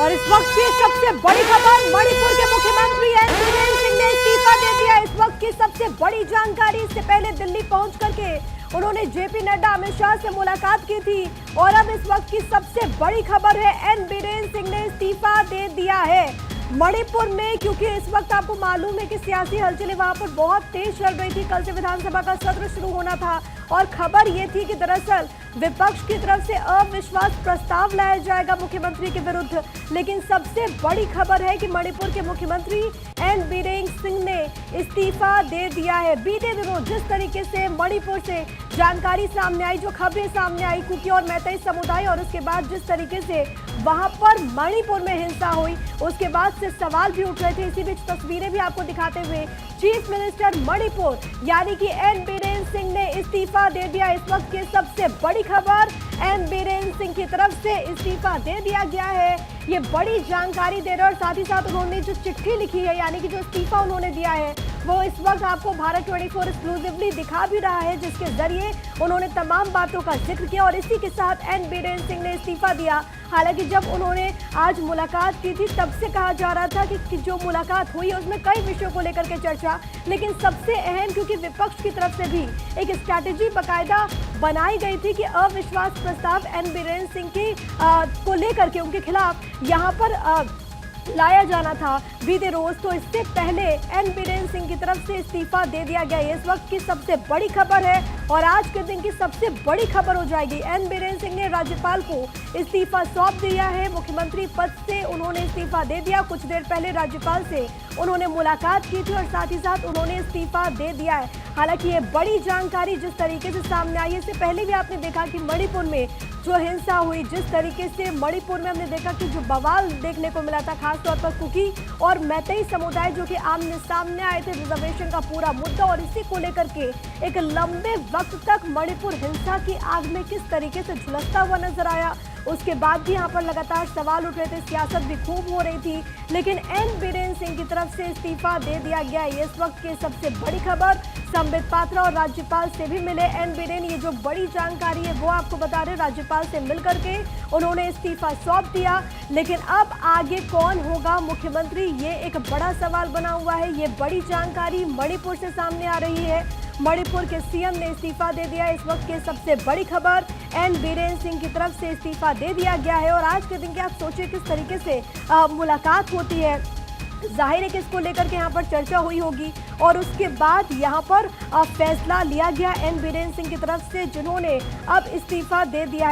और इस वक्त की सबसे बड़ी खबर, मणिपुर के मुख्यमंत्री एन बीरेन सिंह ने इस्तीफा दे दिया। इस वक्त की सबसे बड़ी जानकारी, इससे पहले दिल्ली पहुंच करके उन्होंने जेपी नड्डा, अमित शाह से मुलाकात की थी और अब इस वक्त की सबसे बड़ी खबर है, एन बीरेन सिंह ने इस्तीफा दे दिया है। मणिपुर में, क्योंकि इस वक्त आपको मालूम है कि सियासी हलचलें वहां पर बहुत तेज चल रही थी। कल से विधानसभा का सत्र शुरू होना था और खबर ये थी कि दरअसल विपक्ष की तरफ से अविश्वास प्रस्ताव लाया जाएगा मुख्यमंत्री के विरुद्ध। लेकिन सबसे बड़ी खबर है कि मणिपुर के मुख्यमंत्री एन बीरेन सिंह ने इस्तीफा दे दिया है। बीते दिनों जिस तरीके से मणिपुर से जानकारी सामने आई, जो खबरें सामने आई कुकी और मैतेई समुदाय, और उसके बाद जिस तरीके से वहां पर मणिपुर में हिंसा हुई, उसके बाद से सवाल भी उठ रहे थे। इसी बीच तस्वीरें भी आपको दिखाते हुए चीफ मिनिस्टर मणिपुर यानी कि एन बीरेन सिंह ने इस्तीफा दे दिया। इस वक्त की सबसे बड़ी खबर, एन बीरेन सिंह की तरफ से इस्तीफा दे दिया गया है। ये बड़ी जानकारी दे रहे और साथ ही साथ उन्होंने जो चिट्ठी लिखी है, यानी कि जो इस्तीफा उन्होंने दिया है, वो इस वक्त आपको भारत 24 एक्सक्लूसिवली दिखा भी रहा है, जिसके जरिए उन्होंने तमाम बातों का जिक्र किया और इसी के साथ एन बीरेन सिंह ने इस्तीफा दिया। हालांकि जब उन्होंने आज मुलाकात की थी, तब से कहा जा रहा था कि जो मुलाकात हुई उसमें कई विषयों को लेकर के चर्चा, लेकिन सबसे अहम, क्योंकि विपक्ष की तरफ से भी एक स्ट्रैटेजी बाकायदा बनाई गई थी कि अविश्वास प्रस्ताव एन बीरेन सिंह की को लेकर के उनके खिलाफ यहाँ पर लाया जाना था बीते रोज। तो इससे पहले एन बीरेन सिंह की तरफ से इस्तीफा दे दिया गया। इस वक्त की सबसे बड़ी खबर है और आज के दिन की सबसे बड़ी खबर हो जाएगी। एन बीरेन सिंह ने राज्यपाल को इस्तीफा सौंप दिया है। मुख्यमंत्री पद से उन्होंने इस्तीफा दे दिया। कुछ देर पहले राज्यपाल से उन्होंने मुलाकात की थी और साथ ही साथ उन्होंने इस्तीफा दे दिया है। हालांकि ये बड़ी जानकारी जिस तरीके से सामने आई, इससे पहले भी आपने देखा कि मणिपुर में जो हिंसा हुई, जिस तरीके से मणिपुर में हमने देखा कि जो बवाल देखने को मिला था, खासतौर पर कुकी और मैतेई समुदाय जो कि आमने सामने आए थे, रिजर्वेशन का पूरा मुद्दा, और इसी को लेकर के एक लंबे वक्त तक मणिपुर हिंसा की आग में किस तरीके से झुलसता हुआ नजर आया। उसके बाद भी यहाँ पर लगातार सवाल उठ रहे थे, सियासत भी खूब हो रही थी, लेकिन एन बीरेन सिंह की तरफ से इस्तीफा दे दिया गया। इस वक्त की सबसे बड़ी खबर, संबित पात्रा और राज्यपाल से भी मिले एन बीरेन। ये जो बड़ी जानकारी है वो आपको बता रहे, राज्यपाल से मिलकर के उन्होंने इस्तीफा सौंप दिया। लेकिन अब आगे कौन होगा मुख्यमंत्री, ये एक बड़ा सवाल बना हुआ है। ये बड़ी जानकारी मणिपुर से सामने आ रही है। मणिपुर के सीएम ने इस्तीफा दे दिया। इस वक्त की सबसे बड़ी खबर, एन बीरेन सिंह की तरफ से इस्तीफा दे दिया गया है। और आज के दिन की आप सोचिए किस तरीके से मुलाकात होती है, जाहिर है कि इसको लेकर के यहाँ पर चर्चा हुई होगी और उसके बाद यहाँ पर फैसला लिया गया एन बीरेन सिंह की तरफ से, जिन्होंने अब इस्तीफा दे दिया है।